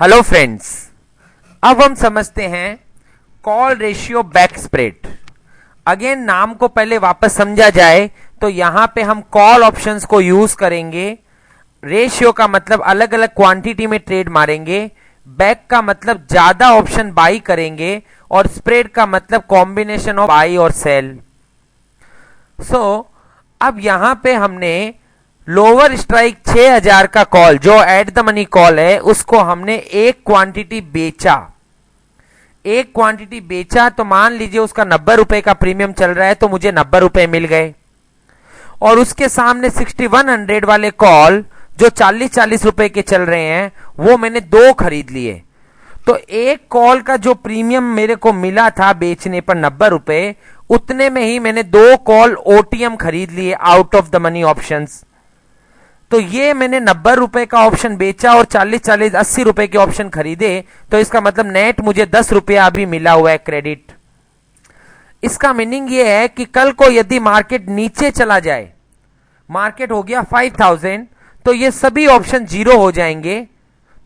Hello friends, अब हम समझते हैं call ratio back spread. Again नाम को पहले वापस समझा जाए तो यहां पे हम कॉल ऑप्शंस को यूज करेंगे। रेशियो का मतलब अलग अलग क्वांटिटी में ट्रेड मारेंगे, बैक का मतलब ज्यादा ऑप्शन बाई करेंगे और स्प्रेड का मतलब कॉम्बिनेशन ऑफ बाई और सेल। अब यहां पे हमने लोअर स्ट्राइक 6000 का कॉल जो एट द मनी कॉल है उसको हमने एक क्वांटिटी बेचा तो मान लीजिए उसका 90 रुपए का प्रीमियम चल रहा है तो मुझे 90 रुपए मिल गए। और उसके सामने 6100 वाले कॉल जो 40-40 रुपए के चल रहे हैं वो मैंने दो खरीद लिए। तो एक कॉल का जो प्रीमियम मेरे को मिला था बेचने पर 90 रुपए, उतने में ही मैंने दो कॉल ओटीएम खरीद लिए out of the money options. तो ये मैंने 90 रुपए का ऑप्शन बेचा और 40-40-80 रुपए के ऑप्शन खरीदे, तो इसका मतलब नेट मुझे 10 रुपया अभी मिला हुआ है क्रेडिट। इसका मीनिंग ये है कि कल को यदि मार्केट नीचे चला जाए, मार्केट हो गया 5000, तो ये सभी ऑप्शन जीरो हो जाएंगे।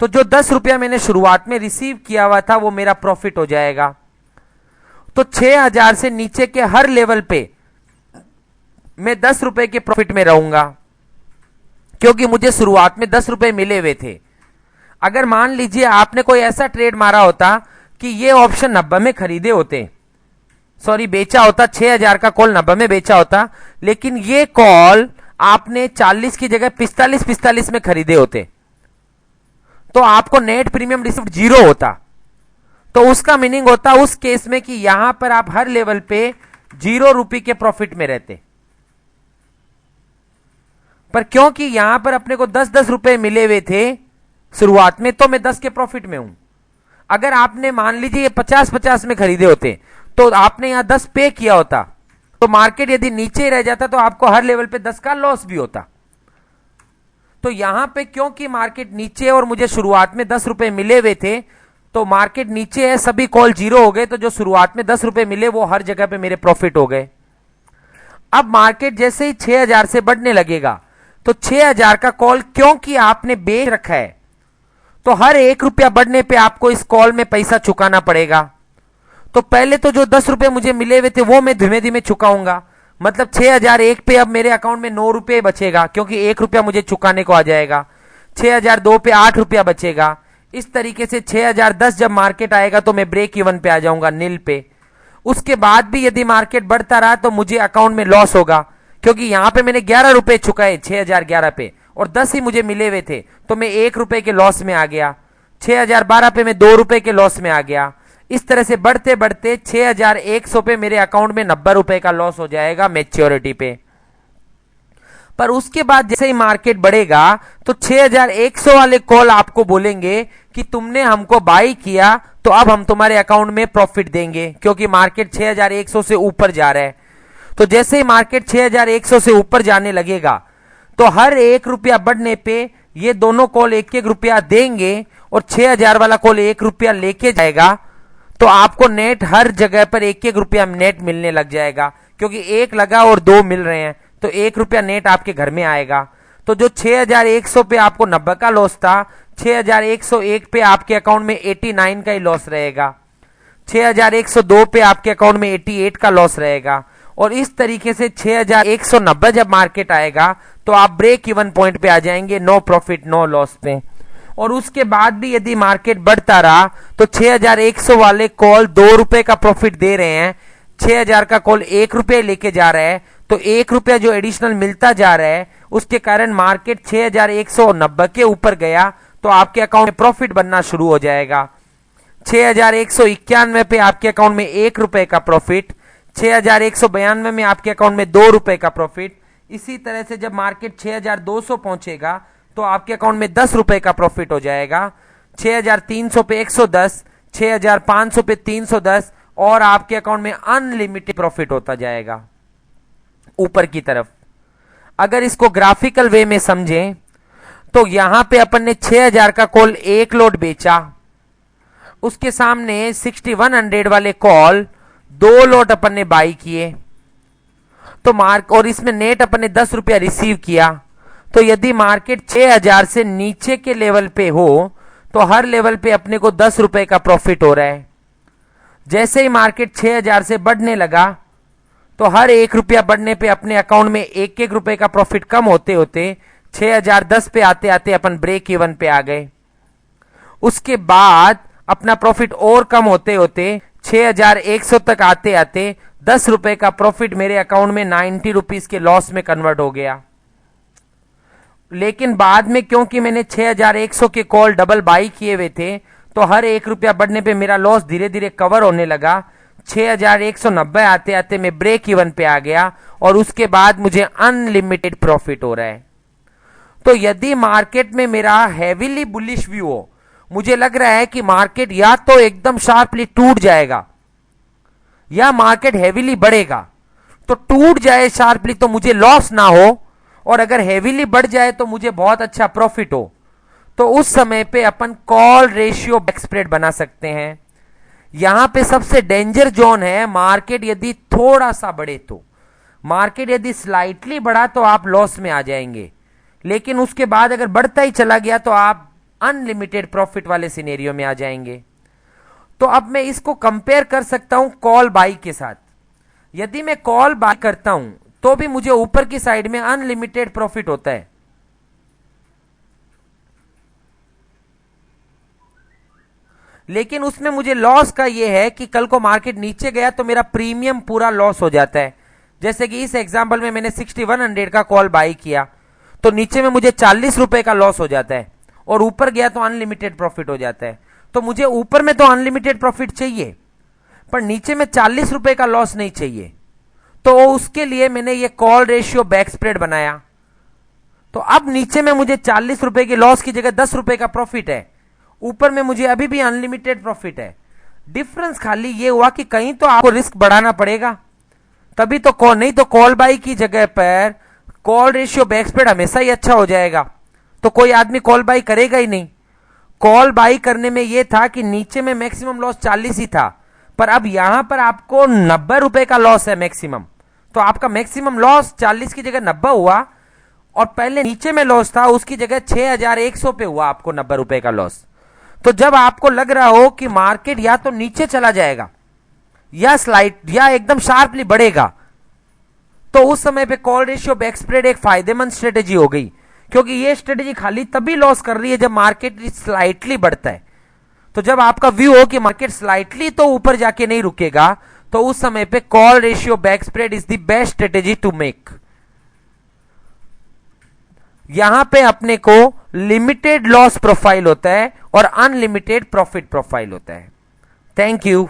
तो जो 10 रुपया मैंने शुरुआत में रिसीव किया हुआ था वो मेरा प्रॉफिट हो जाएगा। तो 6000 से नीचे के हर लेवल पे मैं 10 रुपए के प्रॉफिट में रहूंगा, क्योंकि मुझे शुरुआत में 10 रुपए मिले हुए थे। अगर मान लीजिए आपने कोई ऐसा ट्रेड मारा होता कि ये ऑप्शन 90 में खरीदे होते, बेचा होता, 6000 का कॉल 90 में बेचा होता, लेकिन ये कॉल आपने 40 की जगह 45-45 में खरीदे होते, तो आपको नेट प्रीमियम रिसीव्ड जीरो होता। तो उसका मीनिंग होता उस केस में कि यहां पर आप हर लेवल पे 0 रुपए के प्रॉफिट में रहते। पर क्योंकि यहां पर अपने को 10-10 रुपए मिले हुए थे शुरुआत में, तो मैं 10 के प्रॉफिट में हूं। अगर आपने मान लीजिए ये 50-50 में खरीदे होते तो आपने यहां 10 पे किया होता, तो मार्केट यदि नीचे रह जाता तो आपको हर लेवल पे 10 का लॉस भी होता। तो यहां पे क्योंकि मार्केट नीचे और मुझे शुरुआत में 10 रुपए मिले हुए थे, तो मार्केट नीचे है, सभी कॉल जीरो हो गए, तो जो शुरुआत में 10 रुपए मिले वो हर जगह पे मेरे प्रॉफिट हो गए। अब मार्केट जैसे ही 6000 से बढ़ने लगेगा तो 6000 का कॉल क्योंकि आपने बेच रखा है, तो हर 1 रुपया बढ़ने पे आपको इस कॉल में पैसा चुकाना पड़ेगा। तो पहले तो जो 10 रुपए मुझे मिले हुए थे वो मैं धीमे धीमे चुकाऊंगा, मतलब 6001 पे अब मेरे अकाउंट में 9 रुपये बचेगा, क्योंकि 1 रुपया मुझे चुकाने को आ जाएगा। 6002 पे 8 रुपया बचेगा। इस तरीके से 6010 जब मार्केट आएगा तो मैं ब्रेक इवन पे आ जाऊंगा, नील पे। उसके बाद भी यदि मार्केट बढ़ता रहा तो मुझे अकाउंट में लॉस होगा, क्योंकि यहां पे मैंने 11 रुपए चुकाए 6011 पे और 10 ही मुझे मिले हुए थे, तो मैं 1 रुपए के लॉस में आ गया। 6012 पे मैं 2 रुपए के लॉस में आ गया। इस तरह से बढ़ते बढ़ते 6100 पे मेरे अकाउंट में 90 रुपए का लॉस हो जाएगा मैच्योरिटी पे। पर उसके बाद जैसे ही मार्केट बढ़ेगा तो 6100 वाले कॉल आपको बोलेंगे कि तुमने हमको बाई किया तो अब हम तुम्हारे अकाउंट में प्रॉफिट देंगे, क्योंकि मार्केट 6100 से ऊपर जा रहा है। तो जैसे ही मार्केट 6100 से ऊपर जाने लगेगा तो हर 1 रुपया बढ़ने पे ये दोनों कॉल 1-1 रुपया देंगे और 6000 वाला कॉल 1 रुपया लेके जाएगा, तो आपको नेट हर जगह पर 1-1 रुपया नेट मिलने लग जाएगा, क्योंकि 1 लगा और 2 मिल रहे हैं, तो 1 रुपया नेट आपके घर में आएगा। तो जो 6100 पे आपको 90 का लॉस था, 6101 पे आपके अकाउंट में 89 का ही लॉस रहेगा, 6102 पे आपके अकाउंट में 88 का लॉस रहेगा। और इस तरीके से 6190 जब मार्केट आएगा तो आप ब्रेक इवन पॉइंट पे आ जाएंगे, नो प्रॉफिट नो लॉस पे। और उसके बाद भी यदि मार्केट बढ़ता रहा तो 6100 वाले कॉल 2 रुपए का प्रॉफिट दे रहे हैं, 6000 का कॉल 1 रुपये लेके जा रहा है, तो 1 रुपया जो एडिशनल मिलता जा रहा है उसके कारण मार्केट 6190 के ऊपर गया तो आपके अकाउंट में प्रॉफिट बनना शुरू हो जाएगा। 6191 पे आपके अकाउंट में 1 रुपए का प्रॉफिट, 6192 में आपके अकाउंट में 2 रुपए का प्रॉफिट। इसी तरह से जब मार्केट 6200 पहुंचेगा तो आपके अकाउंट में 10 रुपए का प्रॉफिट हो जाएगा। 6300 पे 110, 6500 पे 310 और आपके अकाउंट में अनलिमिटेड प्रॉफिट होता जाएगा ऊपर की तरफ। अगर इसको ग्राफिकल वे में समझें तो यहां पे अपन ने 6000 का कॉल 1 लोट बेचा, उसके सामने 6100 वाले कॉल 2 लोट अपन ने बाई किए, तो और इसमें नेट अपन ने 10 रुपया रिसीव किया। तो यदि मार्केट 6000 से नीचे के लेवल पे हो तो हर लेवल पे अपने को 10 रुपए का प्रॉफिट हो रहा है। जैसे ही मार्केट 6000 से बढ़ने लगा तो हर 1 रुपया बढ़ने पे अपने अकाउंट में 1-1 रुपए का प्रॉफिट कम होते होते 6010 पे आते आते अपन ब्रेक इवन पे आ गए। उसके बाद अपना प्रॉफिट और कम होते होते 6100 तक आते आते 10 रुपए का प्रॉफिट मेरे अकाउंट में 90 रुपीज के लॉस में कन्वर्ट हो गया। लेकिन बाद में क्योंकि मैंने 6100 के कॉल डबल बाई किए हुए थे तो हर 1 रुपया बढ़ने पे मेरा लॉस धीरे धीरे कवर होने लगा। 6190 आते आते मैं ब्रेक इवन पे आ गया और उसके बाद मुझे अनलिमिटेड प्रॉफिट हो रहा है। तो यदि मार्केट में मेरा हैवीली बुलिश व्यू हो, मुझे लग रहा है कि मार्केट या तो एकदम शार्पली टूट जाएगा या मार्केट हैवीली बढ़ेगा, तो टूट जाए शार्पली तो मुझे लॉस ना हो, और अगर हैवीली बढ़ जाए तो मुझे बहुत अच्छा प्रॉफिट हो, तो उस समय पे अपन कॉल रेशियो बैक स्प्रेड बना सकते हैं। यहां पे सबसे डेंजर जोन है मार्केट यदि थोड़ा सा बढ़े तो। मार्केट यदि स्लाइटली बढ़ा तो आप लॉस में आ जाएंगे, लेकिन उसके बाद अगर बढ़ता ही चला गया तो आप अनलिमिटेड प्रॉफिट वाले सिनेरियो में आ जाएंगे। तो अब मैं इसको कंपेयर कर सकता हूं कॉल बाई के साथ। यदि मैं कॉल बाई करता हूं तो भी मुझे ऊपर की साइड में अनलिमिटेड प्रॉफिट होता है, लेकिन उसमें मुझे लॉस का यह है कि कल को मार्केट नीचे गया तो मेरा प्रीमियम पूरा लॉस हो जाता है। जैसे कि इस एग्जांपल में मैंने 6100 का कॉल बाई किया तो नीचे में मुझे 40 रुपए का लॉस हो जाता है और ऊपर गया तो अनलिमिटेड प्रॉफिट हो जाता है। तो मुझे ऊपर में तो अनलिमिटेड प्रॉफिट चाहिए पर नीचे में 40 रुपए का लॉस नहीं चाहिए, तो उसके लिए मैंने ये कॉल रेशियो बैक स्प्रेड बनाया। तो अब नीचे में मुझे 40 रुपए के लॉस की जगह 10 रुपए का प्रॉफिट है, ऊपर में मुझे अभी भी अनलिमिटेड प्रॉफिट है। डिफरेंस खाली ये हुआ कि कहीं तो आपको रिस्क बढ़ाना पड़ेगा, तभी तो कॉल, नहीं तो कॉल बाई की जगह पर कॉल रेशियो बैक स्प्रेड हमेशा ही अच्छा हो जाएगा, तो कोई आदमी कॉल बाई करेगा ही नहीं। कॉल बाई करने में यह था कि नीचे में मैक्सिमम लॉस 40 ही था, पर अब यहां पर आपको 90 रुपए का लॉस है मैक्सिमम, तो आपका मैक्सिमम लॉस 40 की जगह 90 हुआ, और पहले नीचे में लॉस था उसकी जगह 6100 पे हुआ आपको 90 रुपए का लॉस। तो जब आपको लग रहा हो कि मार्केट या तो नीचे चला जाएगा या स्लाइड या एकदम शार्पली बढ़ेगा, तो उस समय पे कॉल रेशियो बैक स्प्रेड एक फायदेमंद स्ट्रेटेजी हो गई, क्योंकि ये स्ट्रेटेजी खाली तभी लॉस कर रही है जब मार्केट स्लाइटली बढ़ता है। तो जब आपका व्यू हो कि मार्केट स्लाइटली तो ऊपर जाके नहीं रुकेगा, तो उस समय पे call ratio back spread is the best strategy to make. यहां पे अपने को लिमिटेड लॉस प्रोफाइल होता है और अनलिमिटेड प्रॉफिट प्रोफाइल होता है। Thank you.